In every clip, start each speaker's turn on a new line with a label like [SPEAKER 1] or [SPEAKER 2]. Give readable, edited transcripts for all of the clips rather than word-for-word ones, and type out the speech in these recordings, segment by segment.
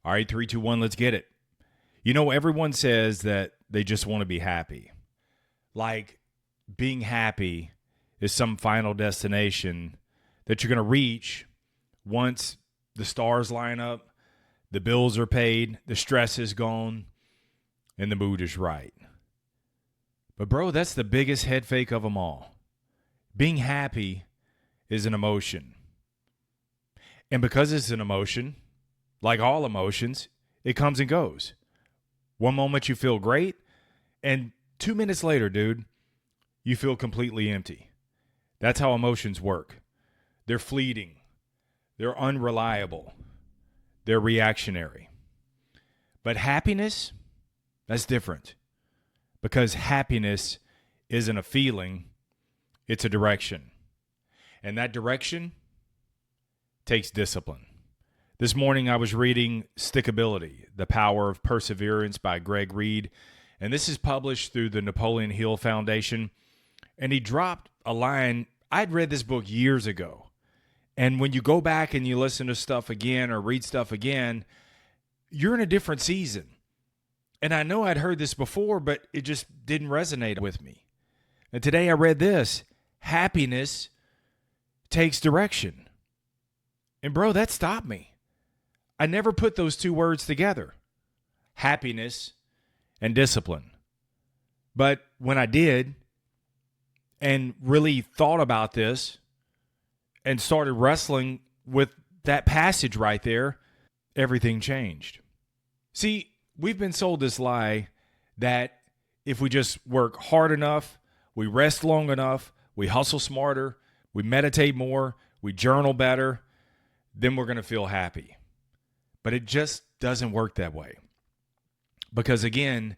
[SPEAKER 1] All right, 3, 2, 1, let's get it. You know, everyone says that they just want to be happy. Like being happy is some final destination that you're going to reach once the stars line up, the bills are paid, the stress is gone, and the mood is right. But bro, that's the biggest head fake of them all. Being happy is an emotion. And because it's an emotion, like all emotions, it comes and goes. One moment you feel great, and 2 minutes later, dude, you feel completely empty. That's how emotions work. They're fleeting. They're unreliable. They're reactionary. But happiness, that's different. Because happiness isn't a feeling, it's a direction. And that direction takes discipline. This morning I was reading Stickability, The Power of Perseverance by Greg Reed. And this is published through the Napoleon Hill Foundation. And he dropped a line. I'd read this book years ago. And when you go back and you listen to stuff again or read stuff again, you're in a different season. And I know I'd heard this before, but it just didn't resonate with me. And today I read this. Happiness takes direction. And bro, that stopped me. I never put those two words together. Happiness and discipline. But when I did and really thought about this and started wrestling with that passage right there, everything changed. See, we've been sold this lie that if we just work hard enough, we rest long enough, we hustle smarter, we meditate more, we journal better, then we're going to feel happy. But it just doesn't work that way. Because again,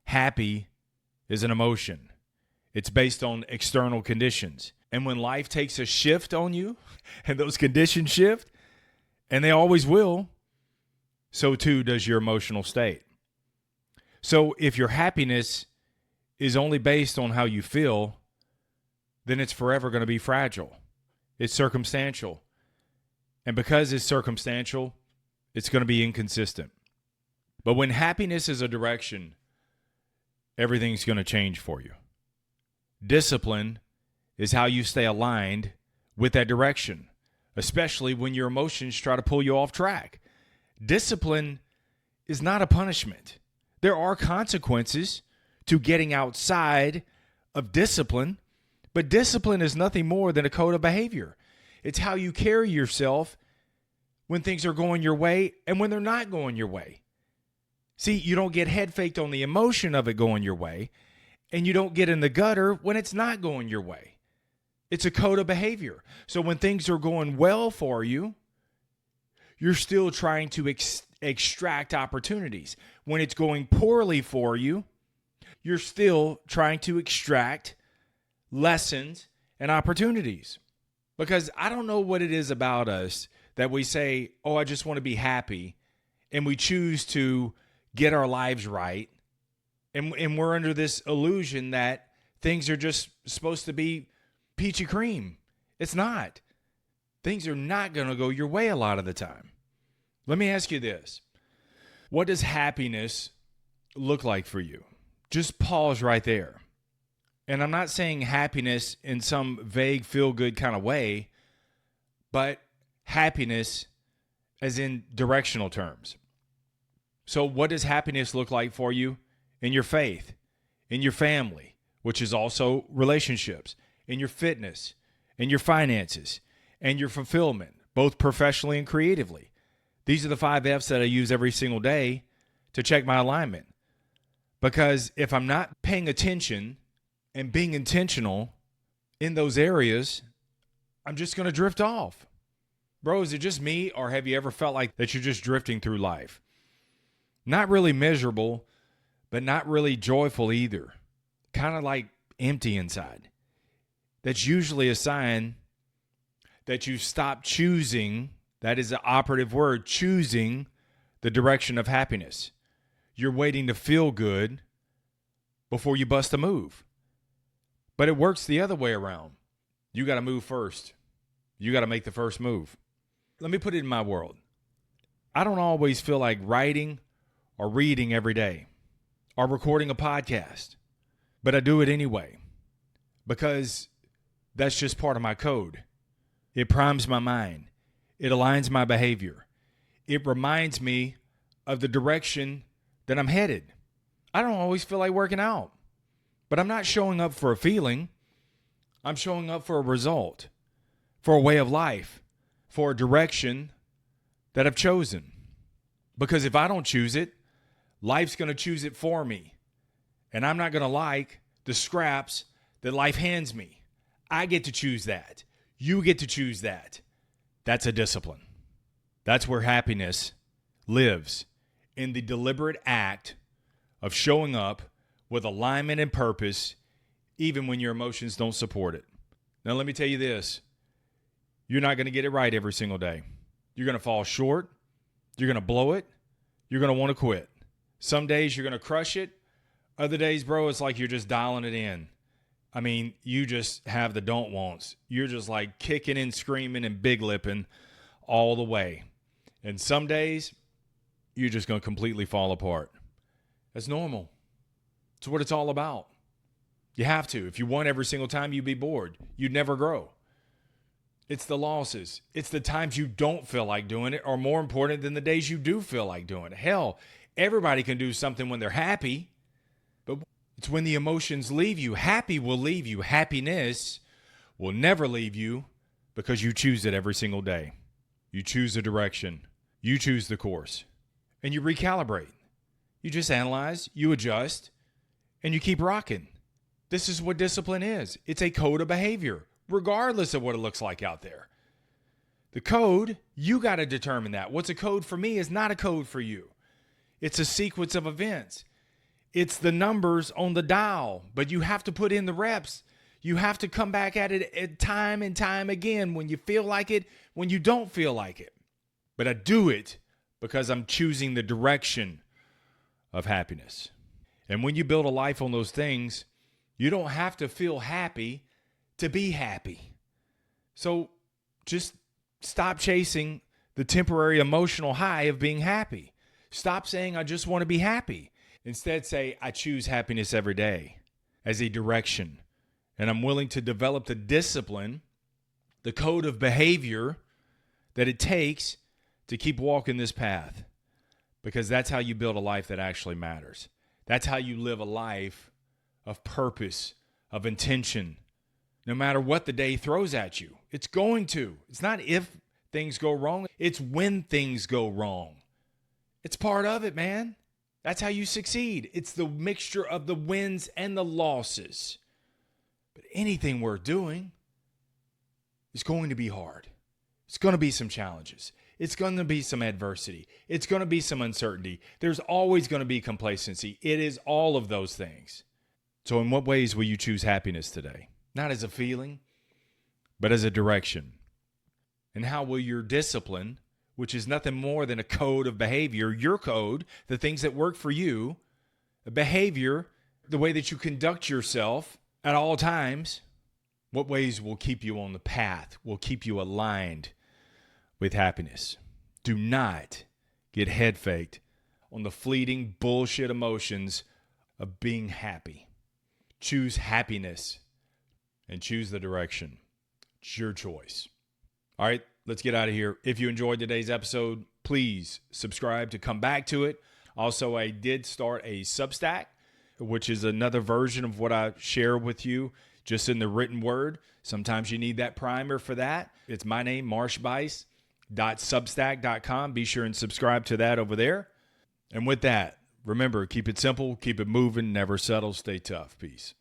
[SPEAKER 1] happy is an emotion. It's based on external conditions. And when life takes a shift on you, and those conditions shift, and they always will, so too does your emotional state. So if your happiness is only based on how you feel, then it's forever going to be fragile. It's circumstantial. And because it's circumstantial, it's going to be inconsistent. But when happiness is a direction, everything's going to change for you. Discipline is how you stay aligned with that direction, especially when your emotions try to pull you off track. Discipline is not a punishment. There are consequences to getting outside of discipline, but discipline is nothing more than a code of behavior. It's how you carry yourself when things are going your way and when they're not going your way. See, you don't get head faked on the emotion of it going your way, and you don't get in the gutter when it's not going your way. It's a code of behavior. So when things are going well for you, you're still trying to extract opportunities. When it's going poorly for you, you're still trying to extract lessons and opportunities. Because I don't know what it is about us that we say, oh, I just want to be happy, and we choose to get our lives right, and we're under this illusion that things are just supposed to be peachy cream. It's not. Things are not going to go your way a lot of the time. Let me ask you this. What does happiness look like for you? Just pause right there. And I'm not saying happiness in some vague, feel-good kind of way, but happiness as in directional terms. So what does happiness look like for you in your faith, in your family, which is also relationships, in your fitness, in your finances, and your fulfillment, both professionally and creatively? These are the 5 F's that I use every single day to check my alignment. Because if I'm not paying attention and being intentional in those areas, I'm just going to drift off. Bro, is it just me, or have you ever felt like that you're just drifting through life? Not really miserable, but not really joyful either. Kind of like empty inside. That's usually a sign that you stop choosing, that is the operative word, choosing the direction of happiness. You're waiting to feel good before you bust a move. But it works the other way around. You got to move first. You got to make the first move. Let me put it in my world. I don't always feel like writing or reading every day or recording a podcast, but I do it anyway because that's just part of my code. It primes my mind. It aligns my behavior. It reminds me of the direction that I'm headed. I don't always feel like working out, but I'm not showing up for a feeling. I'm showing up for a result, for a way of life, for a direction that I've chosen. Because if I don't choose it, life's going to choose it for me. And I'm not going to like the scraps that life hands me. I get to choose that. You get to choose that. That's a discipline. That's where happiness lives, in the deliberate act of showing up with alignment and purpose, even when your emotions don't support it. Now, let me tell you this. You're not going to get it right every single day. You're going to fall short. You're going to blow it. You're going to want to quit. Some days you're going to crush it. Other days, bro, it's like you're just dialing it in. I mean, you just have the don't wants. You're just like kicking and screaming and big lipping all the way. And some days, you're just going to completely fall apart. That's normal. It's what it's all about. You have to. If you won every single time, you'd be bored. You'd never grow. It's the losses. It's the times you don't feel like doing it are more important than the days you do feel like doing it. Hell, everybody can do something when they're happy, but it's when the emotions leave you. Happy will leave you. Happiness will never leave you because you choose it every single day. You choose the direction. You choose the course. And you recalibrate. You just analyze, you adjust, and you keep rocking. This is what discipline is. It's a code of behavior, regardless of what it looks like out there. The code, you got to determine that. What's a code for me is not a code for you. It's a sequence of events. It's the numbers on the dial, but you have to put in the reps. You have to come back at it time and time again when you feel like it, when you don't feel like it. But I do it because I'm choosing the direction of happiness. And when you build a life on those things, you don't have to feel happy to be happy. So just stop chasing the temporary emotional high of being happy. Stop saying, I just want to be happy. Instead, say, I choose happiness every day as a direction. And I'm willing to develop the discipline, the code of behavior that it takes to keep walking this path. Because that's how you build a life that actually matters. That's how you live a life of purpose, of intention. No matter what the day throws at you, it's going to. It's not if things go wrong. It's when things go wrong. It's part of it, man. That's how you succeed. It's the mixture of the wins and the losses. But anything worth doing is going to be hard. It's going to be some challenges. It's going to be some adversity. It's going to be some uncertainty. There's always going to be complacency. It is all of those things. So in what ways will you choose happiness today? Not as a feeling, but as a direction. And how will your discipline, which is nothing more than a code of behavior, your code, the things that work for you, a behavior, the way that you conduct yourself at all times, what ways will keep you on the path, will keep you aligned with happiness? Do not get head faked on the fleeting bullshit emotions of being happy. Choose happiness and choose the direction. It's your choice. All right, let's get out of here. If you enjoyed today's episode, please subscribe to come back to it. Also, I did start a Substack, which is another version of what I share with you just in the written word. Sometimes you need that primer for that. It's my name, marshbice.substack.com. Be sure and subscribe to that over there. And with that, remember, keep it simple, keep it moving, never settle, stay tough. Peace.